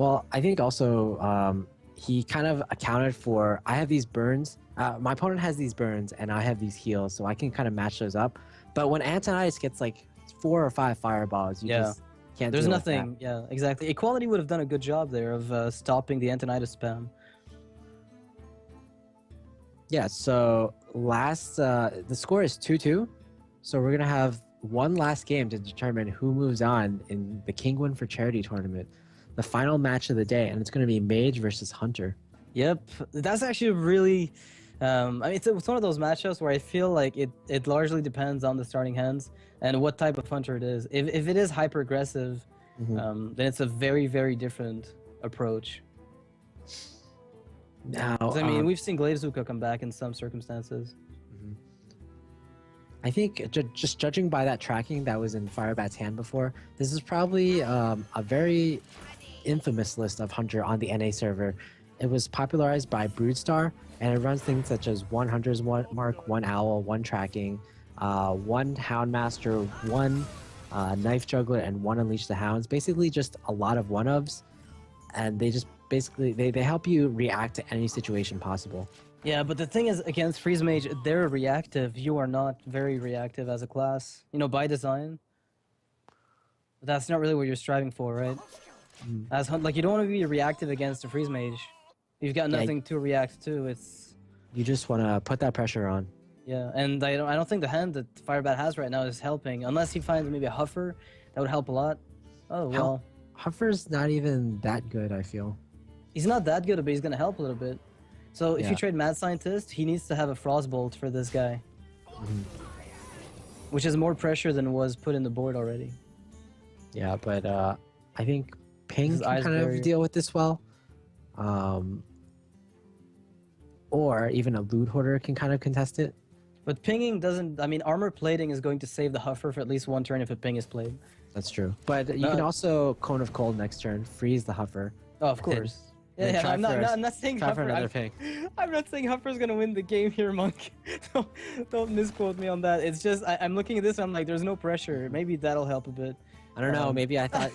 Well, I think also he kind of accounted for. I have these burns. My opponent has these burns, and I have these heals, so I can kind of match those up. But when Antonitis gets like 4 or 5 fireballs, you Yeah. just can't There's deal nothing. with that. Yeah, exactly. Equality would have done a good job there of stopping the Antonitis spam. Yeah. So the score is 2-2. So we're gonna have one last game to determine who moves on in the Kinguin for Charity tournament, the final match of the day, and it's gonna be Mage versus Hunter. Yep, that's actually really. I mean, it's one of those matchups where I feel like it largely depends on the starting hands and what type of hunter it is. If it is hyper aggressive, then it's a very, very different approach. Now, 'Cause, I mean, we've seen Gladezuka come back in some circumstances. I think just judging by that tracking that was in Firebat's hand before, this is probably a very infamous list of Hunter on the NA server. It was popularized by Broodstar, and it runs things such as 1 Hunter's Mark, 1 Owl, 1 Tracking, 1 Houndmaster, 1 Knife Juggler, and 1 Unleash the Hounds. Basically just a lot of one-ofs, and they just basically they help you react to any situation possible. Yeah, but the thing is, against Freeze Mage, they're reactive. You are not very reactive as a class, by design. But that's not really what you're striving for, right? Like, you don't want to be reactive against a Freeze Mage. You've got nothing to react to. It's You just want to put that pressure on. yeah, and I don't think the hand that Firebat has right now is helping, unless he finds maybe a Huffer. That would help a lot. Oh well, Huffer's not even that good, I feel. he's not that good, but he's gonna help a little bit. So if Yeah. you trade Mad Scientist, he needs to have a Frostbolt for this guy. Which is more pressure than was put in the board already. Yeah, but I think Ping His can eyes kind of very- deal with this well. Or even a Loot Hoarder can kind of contest it. But pinging doesn't... I mean, armor plating is going to save the Huffer for at least one turn if a ping is played. That's true. But you can also Cone of Cold next turn, freeze the Huffer. Oh, of course. then Yeah, try I'm not saying try for Huffer. another ping. I'm not saying Huffer's gonna win the game here, Monk. Don't misquote me on that. It's just I'm looking at this and I'm like, there's no pressure. Maybe that'll help a bit. I don't know. Maybe I thought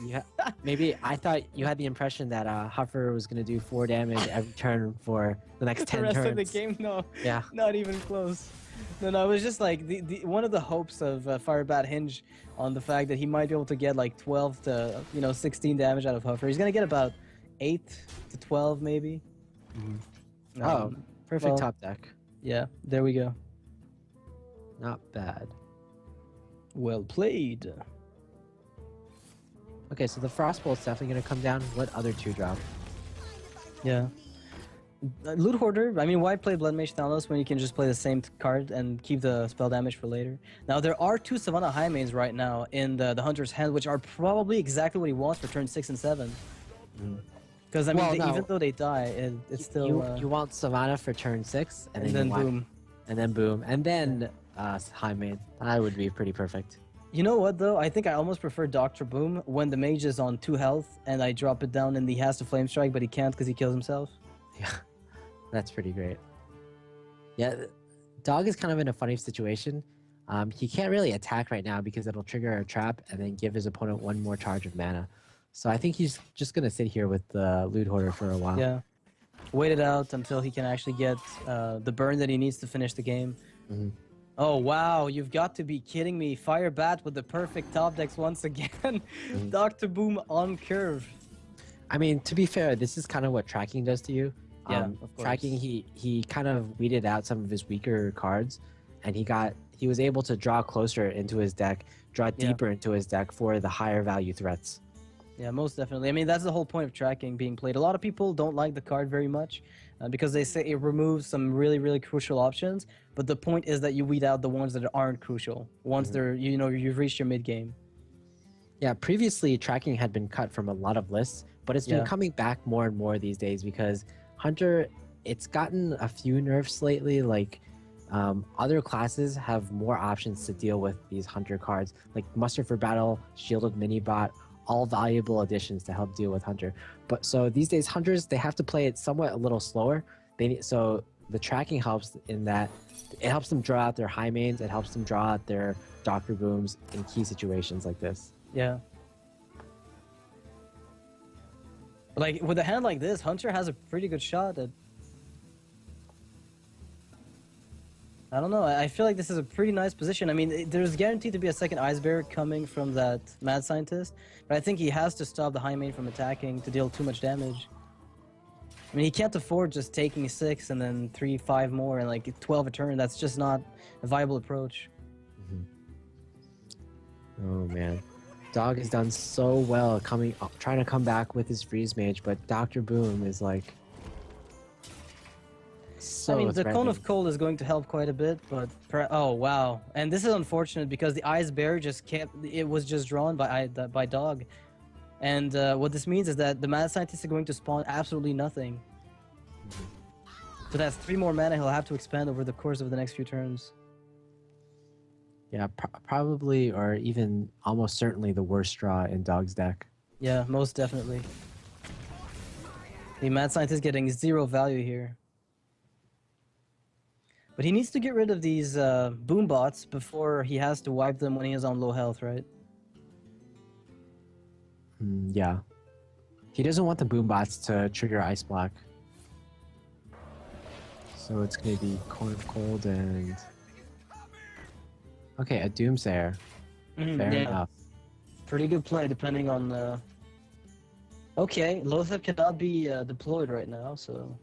you had the impression that Huffer was going to do 4 damage every turn for the next 10 the rest turns. of the game, no. Yeah. Not even close. No, it was just like the one of the hopes of Firebat hinge on the fact that he might be able to get like 12 to 16 damage out of Huffer. He's gonna get about 8 to 12 maybe. Perfect well, top deck. Yeah, there we go. Not bad. Well played. Okay, so the Frostbolt's definitely going to come down. What other 2 drop? Yeah. Loot Hoarder, I mean, why play Blood Mage Thanos when you can just play the same card and keep the spell damage for later? Now, there are 2 Savannah High Mains right now in the Hunter's hand, which are probably exactly what he wants for turn 6 and 7. Because, I mean, even though they die, it's still... You want Savannah for turn 6, and then boom. And then boom. And then High Main. That would be pretty perfect. You know what, though? I think I almost prefer Dr. Boom when the mage is on 2 health and I drop it down and he has to Flame Strike, but he can't because he kills himself. Yeah, that's pretty great. Yeah, Dog is kind of in a funny situation. He can't really attack right now because it'll trigger a trap and then give his opponent 1 more charge of mana. So I think he's just going to sit here with the Loot Hoarder for a while. Yeah. Wait it out until he can actually get the burn that he needs to finish the game. Oh, wow. You've got to be kidding me. Firebat with the perfect top decks once again. Dr. Boom on curve. I mean, to be fair, this is kind of what tracking does to you. Yeah, of course. Tracking, he kind of weeded out some of his weaker cards, and he was able to draw closer into his deck, draw deeper into his deck for the higher value threats. Yeah, most definitely. I mean, that's the whole point of tracking being played. A lot of people don't like the card very much because they say it removes some really, really crucial options. But the point is that you weed out the ones that aren't crucial. Once they're, you've reached your mid game. Yeah, previously tracking had been cut from a lot of lists, but it's been coming back more and more these days because Hunter, it's gotten a few nerfs lately. Like other classes have more options to deal with these Hunter cards, like Muster for Battle, Shielded Minibot, all valuable additions to help deal with Hunter. But so these days, Hunters, they have to play it somewhat a little slower. So the tracking helps in that it helps them draw out their high mains, it helps them draw out their Dr. Booms in key situations like this. Yeah. Like, with a hand like this, Hunter has a pretty good shot at... I don't know, I feel like this is a pretty nice position. I mean, there's guaranteed to be a second Ice Bear coming from that Mad Scientist, but I think he has to stop the high main from attacking to deal too much damage. I mean, he can't afford just taking 6 and then 3, 5 more and like 12 a turn. That's just not a viable approach. Oh man, Dog has done so well trying to come back with his Freeze Mage, but Dr. Boom is like so I mean, the threatening. Cone of Cold is going to help quite a bit, but oh wow, and this is unfortunate because the Ice Bear just can't. It was just drawn by Dog, and what this means is that the Mad Scientist is going to spawn absolutely nothing. So that's 3 more mana he'll have to expand over the course of the next few turns. Yeah, probably, or even almost certainly the worst draw in Dog's deck. Yeah, most definitely. The Mad Scientist getting 0 value here. But he needs to get rid of these boom bots before he has to wipe them when he is on low health, right? Yeah. He doesn't want the boom bots to trigger Ice Block. So it's going to be Cone of Cold and... Okay, a Doomsayer. Fair enough. Pretty good play, depending on... Okay, Lothar cannot be deployed right now, so...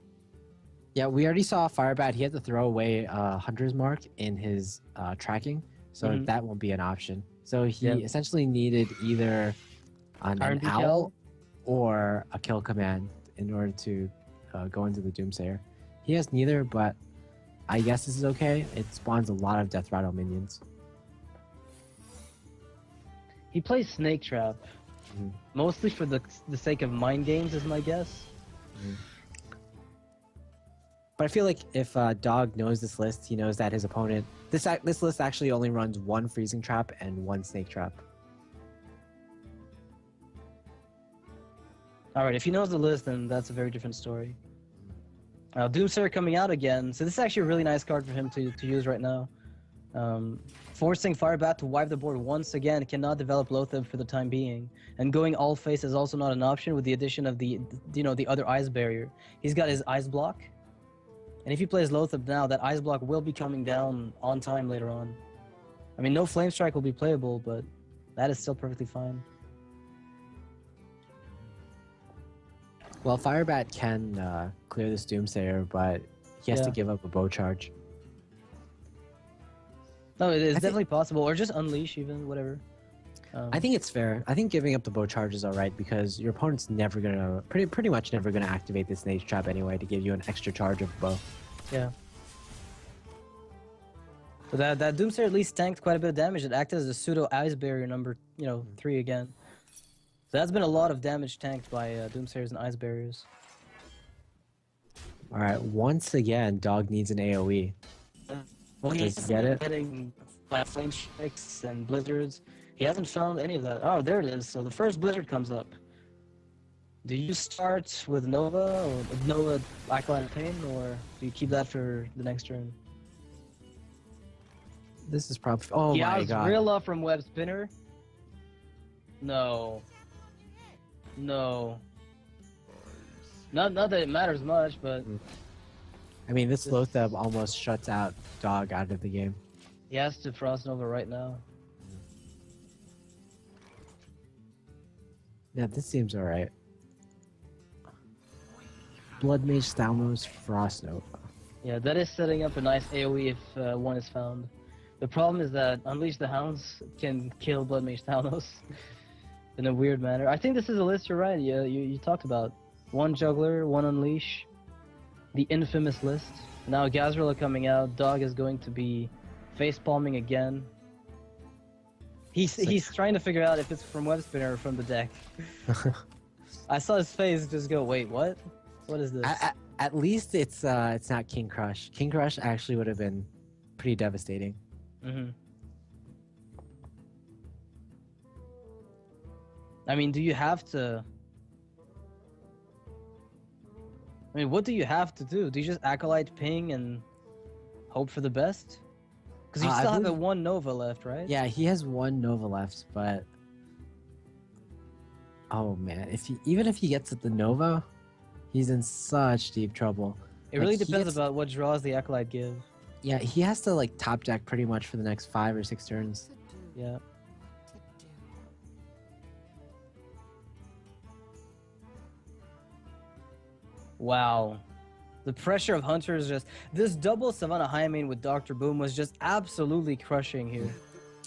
Yeah, we already saw Firebat. He had to throw away Hunter's Mark in his tracking, so that won't be an option. So he essentially needed either an Owl or a Kill Command in order to go into the Doomsayer. He has neither, but I guess this is okay. It spawns a lot of Death Rattle minions. He plays Snake Trap, mostly for the sake of mind games, is my guess. But I feel like if Dog knows this list, he knows that his opponent... This list actually only runs 1 Freezing Trap and 1 Snake Trap. Alright, if he knows the list, then that's a very different story. Doomsayer coming out again. So this is actually a really nice card for him to use right now. Forcing Firebat to wipe the board once again cannot develop Lothar for the time being. And going all face is also not an option with the addition of the other Ice Barrier. He's got his Ice Block. And if he plays Lothar now, that Ice Block will be coming down on time later on. I mean, no Flame Strike will be playable, but that is still perfectly fine. Well, Firebat can clear this Doomsayer, but he has to give up a Bow Charge. No, it is definitely possible, or just Unleash even, whatever. I think it's fair. I think giving up the Bow Charge is alright because your opponent's never gonna, pretty much never gonna activate this Snake Trap anyway to give you an extra charge of bow. Yeah. So that Doomsayer at least tanked quite a bit of damage. It acted as a pseudo Ice Barrier number, 3 again. So that's been a lot of damage tanked by Doomsayers and Ice Barriers. Alright, once again, Dog needs an AoE. Well, Does he get it? Getting Flame Strikes and Blizzards. He hasn't found any of that. Oh, there it is. So the first Blizzard comes up. Do you start with Nova or Nova Blackline Pain, or do you keep that for the next turn? This is probably... Oh my god. Rilla from Web Spinner? No. No. Not that it matters much, but... I mean, this Lothar almost shuts out Dog out of the game. He has to Frost Nova right now. Yeah, this seems alright. Blood Mage, Stalmos, Frost Nova. Yeah, that is setting up a nice AoE if one is found. The problem is that Unleash the Hounds can kill Blood Mage Thanos in a weird manner. I think this is a list you're right. You talked about. 1 Juggler, 1 Unleash. The infamous list. Now Gazrilla coming out. Dog is going to be facepalming again. He's trying to figure out if it's from Web Spinner or from the deck. I saw his face just go, wait, what? What is this? At least it's not King Crush. King Crush actually would have been pretty devastating. I mean, do you have to... I mean, what do you have to do? Do you just Acolyte Ping and hope for the best? Because you still have 1 Nova left, right? Yeah, he has 1 Nova left, but... Oh man, even if he gets the Nova, he's in such deep trouble. It Like really he depends gets, about what draws the Acolyte give. yeah, he has to like top deck pretty much for the next 5 or 6 turns. Yeah. Wow. The pressure of Hunter is just... This double Savannah Highmane with Dr. Boom was just absolutely crushing here.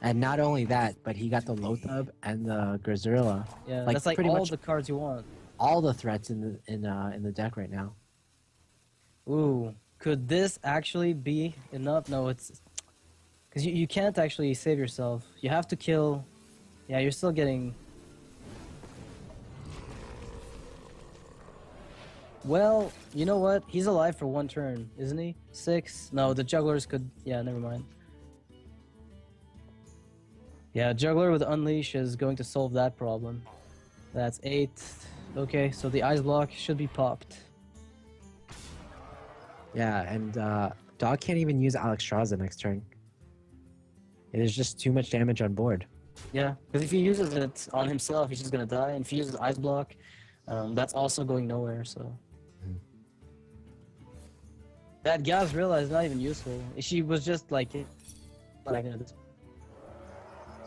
And not only that, but he got the Lothub and the Grazilla. Yeah, that's like pretty all much the cards you want. all the threats in the deck right now. Ooh, could this actually be enough? No, it's... Because you can't actually save yourself. You have to kill... Yeah, you're still getting... Well, you know what? He's alive for 1 turn, isn't he? 6? No, the jugglers could... Yeah, never mind. Yeah, juggler with Unleash is going to solve that problem. That's 8. Okay, so the ice block should be popped. Yeah, and Dog can't even use Alexstrasza next turn. It is just too much damage on board. Yeah, because if he uses it on himself, he's just gonna die. And if he uses ice block, that's also going nowhere, so... That Gazrilla is not even useful. She was just like...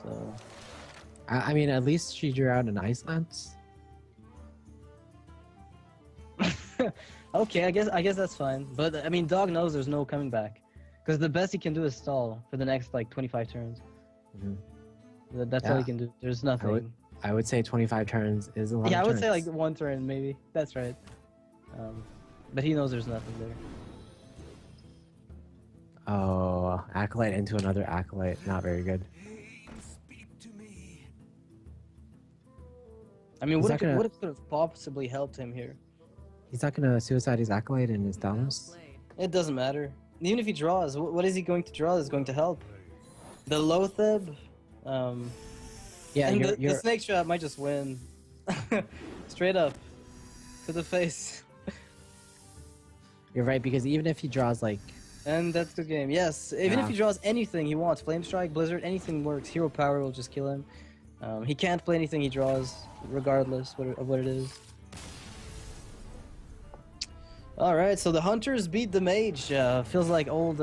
So... I mean, at least she drew out an Ice Lance. Okay, I guess that's fine. But I mean, Dog knows there's no coming back, because the best he can do is stall for the next like 25 turns. That's all he can do. There's nothing. I would say 25 turns is a lot. Yeah, of I would turns. say like 1 turn maybe. That's right. But he knows there's nothing there. Oh, Acolyte into another Acolyte. Not very good. I mean, what could have possibly helped him here? He's not gonna suicide his Acolyte in his Thanos. It doesn't matter. Even if he draws, what is he going to draw that's going to help? The Lotheb? Yeah, and the Snake Shot might just win. Straight up. To the face. You're right, because even if he draws like... And that's the game. Yes, even if he draws anything he wants, Flame Strike, Blizzard, anything works. Hero Power will just kill him. He can't play anything he draws, regardless of what it is. Alright, so the Hunters beat the Mage. Feels like old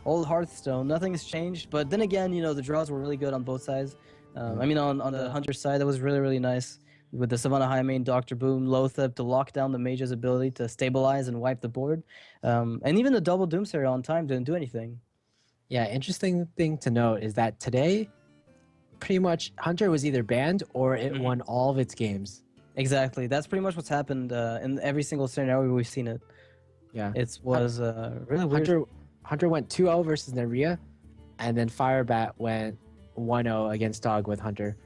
Hearthstone. Nothing's changed, but then again, you know, the draws were really good on both sides. I mean, on the Hunter side, that was really, really nice. With the Savannah Highmane, Dr. Boom, Lotheb to lock down the Mage's ability to stabilize and wipe the board. And even the double Doomsayer on time didn't do anything. Yeah, interesting thing to note is that today, pretty much Hunter was either banned or it won all of its games. Exactly. That's pretty much what's happened in every single scenario we've seen it. Yeah. It was really weird. Hunter went 2-0 versus Neria, and then Firebat went 1-0 against Dog with Hunter.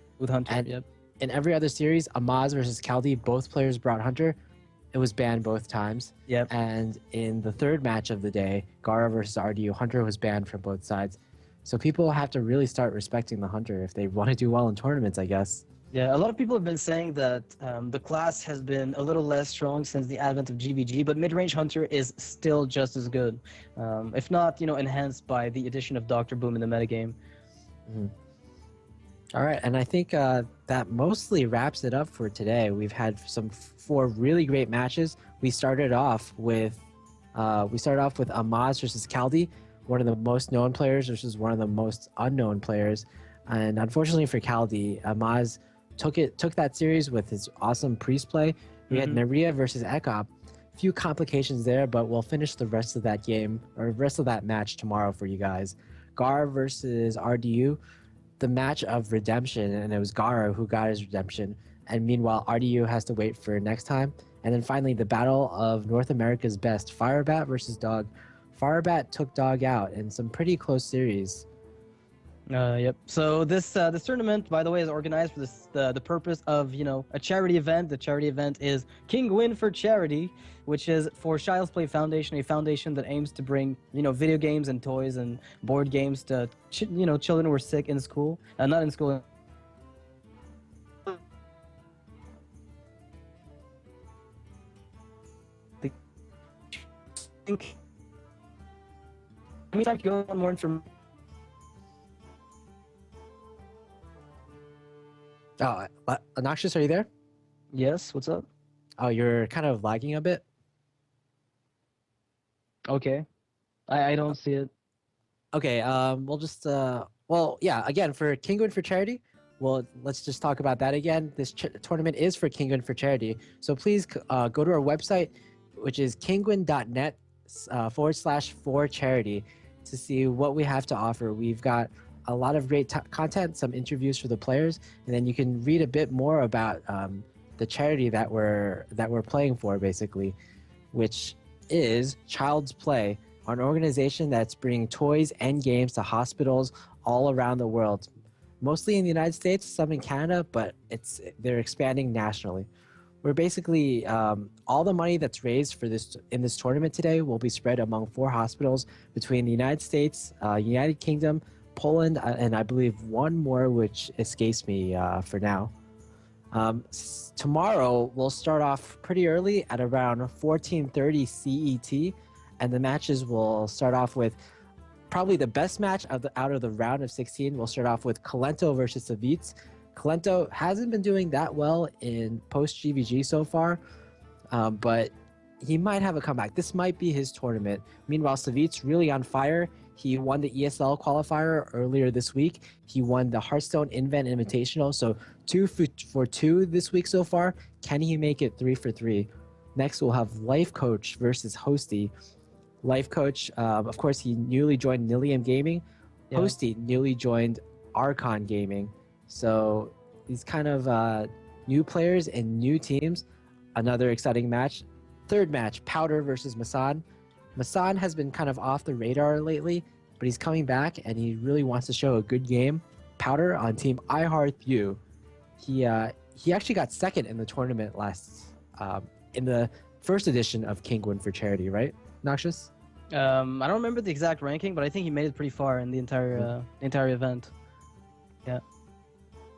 And yep. In every other series, Amaz versus Kaldi, both players brought Hunter. It was banned both times. Yep. And in the third match of the day, Gara versus RDU, Hunter was banned from both sides. So people have to really start respecting the Hunter if they want to do well in tournaments, I guess. Yeah, a lot of people have been saying that the class has been a little less strong since the advent of GVG, but mid-range Hunter is still just as good, if not, you know, enhanced by the addition of Dr. Boom in the metagame. All right, and I think that mostly wraps it up for today. We've had 4 really great matches. We started off with Amaz versus Kaldi, one of the most known players versus one of the most unknown players. And unfortunately for Kaldi, Amaz took that series with his awesome priest play. We had Neria versus Ekop. A few complications there, but we'll finish the rest of that game or rest of that match tomorrow for you guys. Gar versus RDU, the match of redemption, and it was Gara who got his redemption. And meanwhile, RDU has to wait for next time. And then finally, the battle of North America's best, Firebat versus Dog. Firebat took Dog out in some pretty close series. Yep. So this tournament, by the way, is organized for the purpose of, you know, a charity event. The charity event is Kinguin for Charity, which is for Child's Play Foundation, a foundation that aims to bring, you know, video games and toys and board games to you know, children who are sick in school, not in school. Let me go on more information. Oh, Noxious, are you there? Yes, what's up? Oh, you're kind of lagging a bit. Okay. I don't see it. Okay, we'll just well, yeah, again for Kinguin for charity. Well, let's just talk about that again. This tournament is for Kinguin for charity. So please go to our website, which is kinguin.net /for charity to see what we have to offer. We've got a lot of great content, some interviews for the players, and then you can read a bit more about the charity that we're playing for, basically, which is Child's Play, an organization that's bringing toys and games to hospitals all around the world, mostly in the United States, some in Canada, but they're expanding nationally. We're basically all the money that's raised for this in this tournament today will be spread among 4 hospitals between the United States, United Kingdom, Poland, and I believe one more which escapes me for now. Tomorrow we'll start off pretty early at around 14:30 CET, and the matches will start off with probably the best match out of the round of 16. We'll start off with Kalento versus Savitz. Kalento hasn't been doing that well in post GVG so far, but he might have a comeback. This might be his tournament. Meanwhile, Savitz really on fire. He won the ESL qualifier earlier this week. He won the Hearthstone Invent Invitational. So 2 for 2 this week so far. Can he make it 3 for 3? Next, we'll have Life Coach versus Hosty. Life Coach, of course, he newly joined Nilium Gaming. Yeah. Hosty newly joined Archon Gaming. So these kind of new players and new teams. Another exciting match. Third match, Powder versus Masan. Masan has been kind of off the radar lately, but he's coming back and he really wants to show a good game. Powder on team iHeartView. He actually got second in the tournament in the first edition of Kinguin for charity, right, Noxious? I don't remember the exact ranking, but I think he made it pretty far in the entire event. Yeah.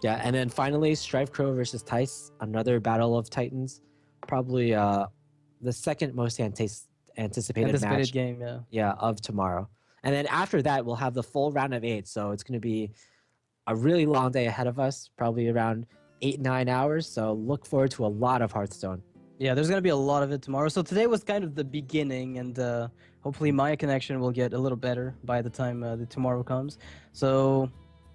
Yeah, and then finally, Strife Crow versus Tice, another battle of titans. Probably the second most anticipated match game, of tomorrow. And then after that, we'll have the full round of 8. So it's going to be a really long day ahead of us, probably around 8-9 hours. So look forward to a lot of Hearthstone. Yeah, there's going to be a lot of it tomorrow. So today was kind of the beginning, and hopefully my connection will get a little better by the time the tomorrow comes. So,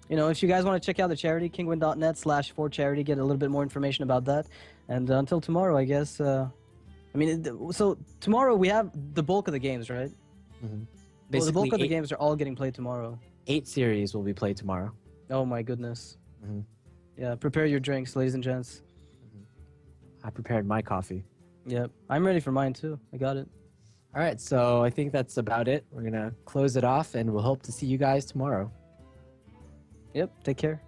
you know, if you guys want to check out the charity, kinguin.net /for-charity, get a little bit more information about that. And until tomorrow, I guess. So tomorrow we have the bulk of the games, right? Mm-hmm. Well, the bulk of the games are all getting played tomorrow. 8 series will be played tomorrow. Oh my goodness. Mm-hmm. Yeah, prepare your drinks, ladies and gents. I prepared my coffee. Yep, I'm ready for mine too. I got it. All right, so I think that's about it. We're going to close it off, and we'll hope to see you guys tomorrow. Yep, take care.